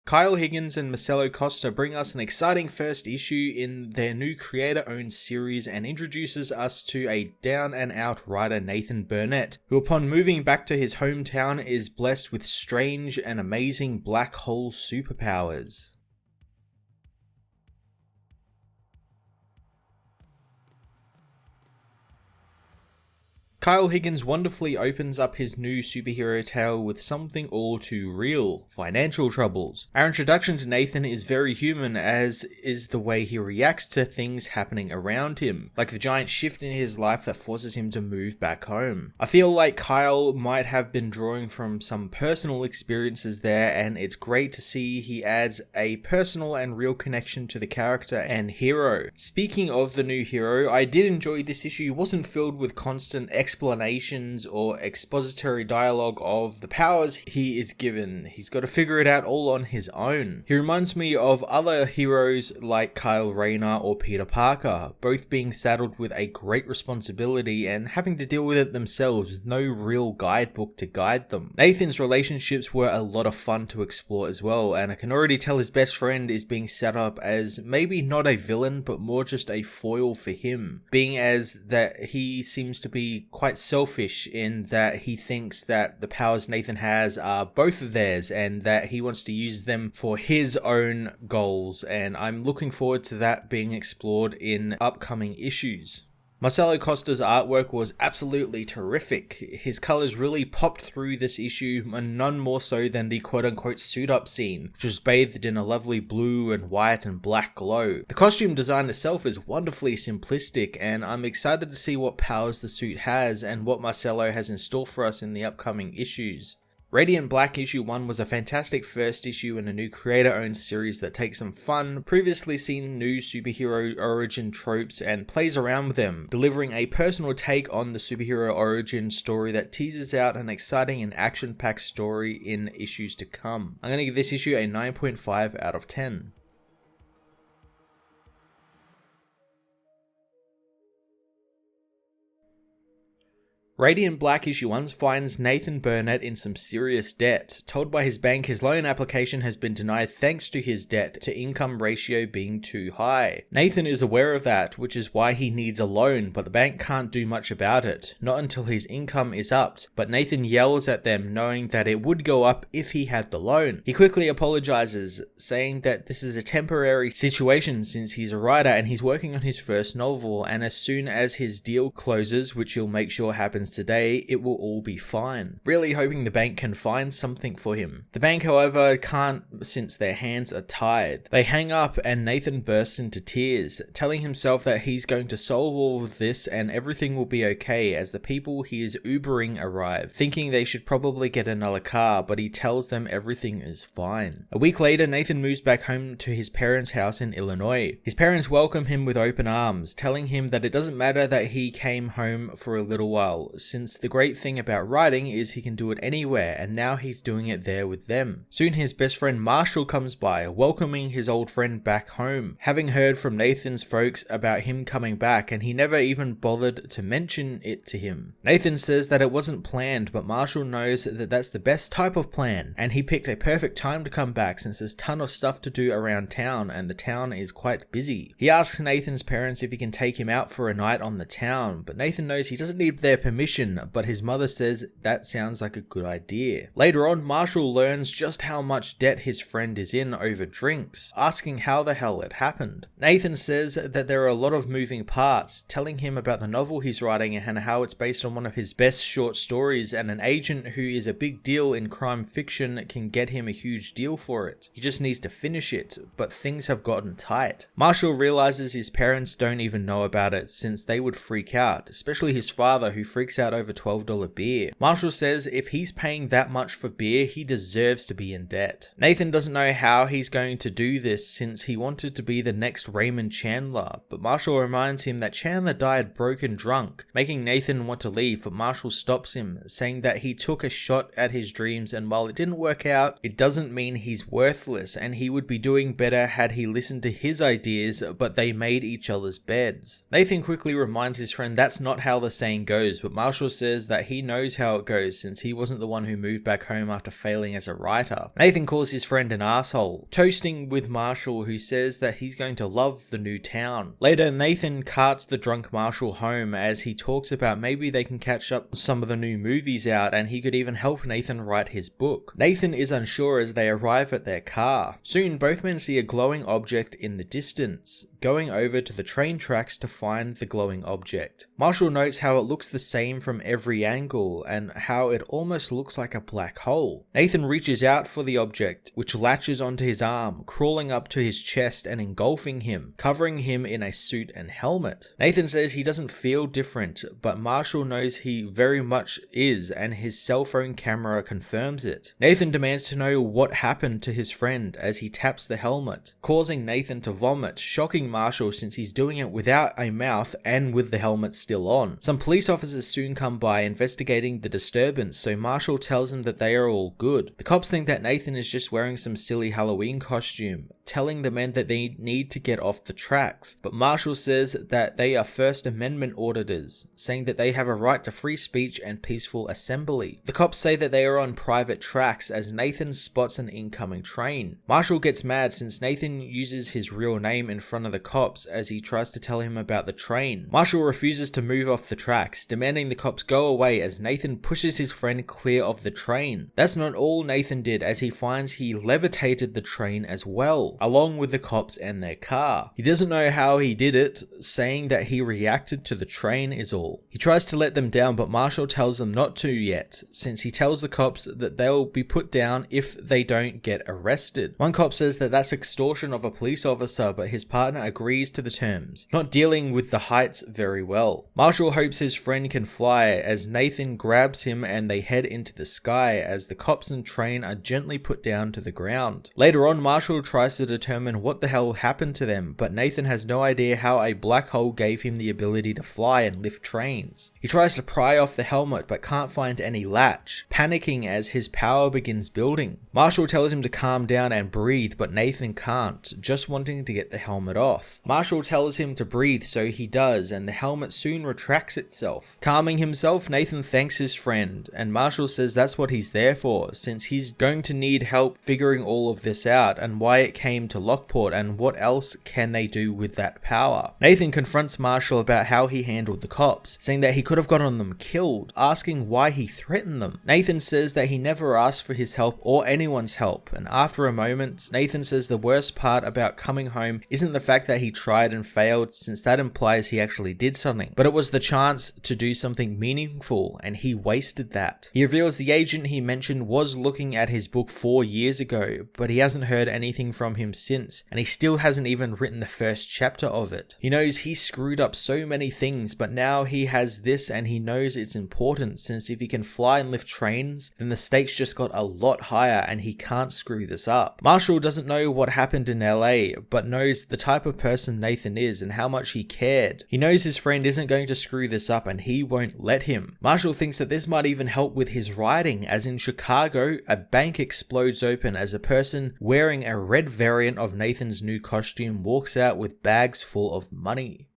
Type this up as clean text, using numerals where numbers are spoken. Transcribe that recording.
Kyle Higgins and Marcelo Costa bring us an exciting first issue in their new creator-owned series and introduces us to a down-and-out writer, Nathan Burnett, who upon moving back to his hometown is blessed with strange and amazing black hole superpowers. Kyle Higgins wonderfully opens up his new superhero tale with something all too real: financial troubles. Our introduction to Nathan is very human, as is the way he reacts to things happening around him, like the giant shift in his life that forces him to move back home. I feel like Kyle might have been drawing from some personal experiences there, and it's great to see he adds a personal and real connection to the character and hero. Speaking of the new hero, I did enjoy this issue. It wasn't filled with constant explanations or expository dialogue of the powers he is given. He's got to figure it out all on his own. He reminds me of other heroes like Kyle Rayner or Peter Parker, both being saddled with a great responsibility and having to deal with it themselves with no real guidebook to guide them. Nathan's relationships were a lot of fun to explore as well, and I can already tell his best friend is being set up as maybe not a villain but more just a foil for him, being as that he seems to be quite selfish in that he thinks that the powers Nathan has are both of theirs and that he wants to use them for his own goals, and I'm looking forward to that being explored in upcoming issues. Marcelo Costa's artwork was absolutely terrific. His colours really popped through this issue, and none more so than the quote-unquote suit-up scene, which was bathed in a lovely blue and white and black glow. The costume design itself is wonderfully simplistic, and I'm excited to see what powers the suit has and what Marcelo has in store for us in the upcoming issues. Radiant Black issue 1 was a fantastic first issue in a new creator-owned series that takes some fun, previously seen new superhero origin tropes and plays around with them, delivering a personal take on the superhero origin story that teases out an exciting and action-packed story in issues to come. I'm going to give this issue a 9.5 out of 10. Radiant Black issue 1 finds Nathan Burnett in some serious debt. Told by his bank his loan application has been denied thanks to his debt to income ratio being too high. Nathan is aware of that, which is why he needs a loan, but the bank can't do much about it, not until his income is upped. But Nathan yells at them, knowing that it would go up if he had the loan. He quickly apologizes, saying that this is a temporary situation since he's a writer and he's working on his first novel, and as soon as his deal closes, which he'll make sure happens today, it will all be fine. Really hoping the bank can find something for him. The bank, however, can't, since their hands are tied. They hang up and Nathan bursts into tears, telling himself that he's going to solve all of this and everything will be okay as the people he is Ubering arrive, thinking they should probably get another car, but he tells them everything is fine. A week later, Nathan moves back home to his parents' house in Illinois. His parents welcome him with open arms, telling him that it doesn't matter that he came home for a little while, since the great thing about writing is he can do it anywhere, and now he's doing it there with them. Soon his best friend Marshall comes by, welcoming his old friend back home, having heard from Nathan's folks about him coming back, and he never even bothered to mention it to him. Nathan says that it wasn't planned, but Marshall knows that that's the best type of plan, and he picked a perfect time to come back since there's a ton of stuff to do around town, and the town is quite busy. He asks Nathan's parents if he can take him out for a night on the town, but Nathan knows he doesn't need their permission, but his mother says that sounds like a good idea. Later on, Marshall learns just how much debt his friend is in over drinks, asking how the hell it happened. Nathan says that there are a lot of moving parts, telling him about the novel he's writing and how it's based on one of his best short stories, and an agent who is a big deal in crime fiction can get him a huge deal for it. He just needs to finish it, but things have gotten tight. Marshall realizes his parents don't even know about it since they would freak out, especially his father, who freaks out over $12 beer. Marshall says if he's paying that much for beer, he deserves to be in debt. Nathan doesn't know how he's going to do this since he wanted to be the next Raymond Chandler, but Marshall reminds him that Chandler died broken drunk, making Nathan want to leave, but Marshall stops him, saying that he took a shot at his dreams, and while it didn't work out, it doesn't mean he's worthless, and he would be doing better had he listened to his ideas, but they made each other's beds. Nathan quickly reminds his friend that's not how the saying goes, but Marshall says that he knows how it goes since he wasn't the one who moved back home after failing as a writer. Nathan calls his friend an asshole, toasting with Marshall, who says that he's going to love the new town. Later, Nathan carts the drunk Marshall home as he talks about maybe they can catch up some of the new movies out and he could even help Nathan write his book. Nathan is unsure as they arrive at their car. Soon, both men see a glowing object in the distance, going over to the train tracks to find the glowing object. Marshall notes how it looks the same from every angle and how it almost looks like a black hole. Nathan reaches out for the object, which latches onto his arm, crawling up to his chest and engulfing him, covering him in a suit and helmet. Nathan says he doesn't feel different, but Marshall knows he very much is, and his cell phone camera confirms it. Nathan demands to know what happened to his friend as he taps the helmet, causing Nathan to vomit, shocking Marshall since he's doing it without a mouth and with the helmet still on. Some police officers soon come by investigating the disturbance, so Marshall tells them that they are all good. The cops think that Nathan is just wearing some silly Halloween costume, telling the men that they need to get off the tracks, but Marshall says that they are First Amendment auditors, saying that they have a right to free speech and peaceful assembly. The cops say that they are on private tracks as Nathan spots an incoming train. Marshall gets mad since Nathan uses his real name in front of the cops as he tries to tell him about the train. Marshall refuses to move off the tracks, demanding the cops go away as Nathan pushes his friend clear of the train. That's not all Nathan did, as he finds he levitated the train as well, along with the cops and their car. He doesn't know how he did it, saying that he reacted to the train is all. He tries to let them down, but Marshall tells them not to yet, since he tells the cops that they'll be put down if they don't get arrested. One cop says that that's extortion of a police officer, but his partner agrees to the terms, not dealing with the heights very well. Marshall hopes his friend can fly as Nathan grabs him and they head into the sky as the cops and train are gently put down to the ground. Later on, Marshall tries to determine what the hell happened to them, but Nathan has no idea how a black hole gave him the ability to fly and lift trains. He tries to pry off the helmet but can't find any latch, panicking as his power begins building. Marshall tells him to calm down and breathe, but Nathan can't, just wanting to get the helmet off. Marshall tells him to breathe, so he does, and the helmet soon retracts itself. Calming himself, Nathan thanks his friend, and Marshall says that's what he's there for, since he's going to need help figuring all of this out and why it came to Lockport and what else can they do with that power. Nathan confronts Marshall about how he handled the cops, saying that he could have gotten them killed, asking why he threatened them. Nathan says that he never asked for his help or anyone's help, and after a moment, Nathan says the worst part about coming home isn't the fact that he tried and failed, since that implies he actually did something, but it was the chance to do something meaningful, and he wasted that. He reveals the agent he mentioned was looking at his book 4 years ago, but he hasn't heard anything from him since, and he still hasn't even written the first chapter of it. He knows he screwed up so many things, but now he has this and he knows it's important, since if he can fly and lift trains, then the stakes just got a lot higher and he can't screw this up. Marshall doesn't know what happened in LA, but knows the type of person Nathan is and how much he cared. He knows his friend isn't going to screw this up and he won't let him. Marshall thinks that this might even help with his writing, as in Chicago, a bank explodes open as a person wearing a red variant of Nathan's new costume walks out with bags full of money.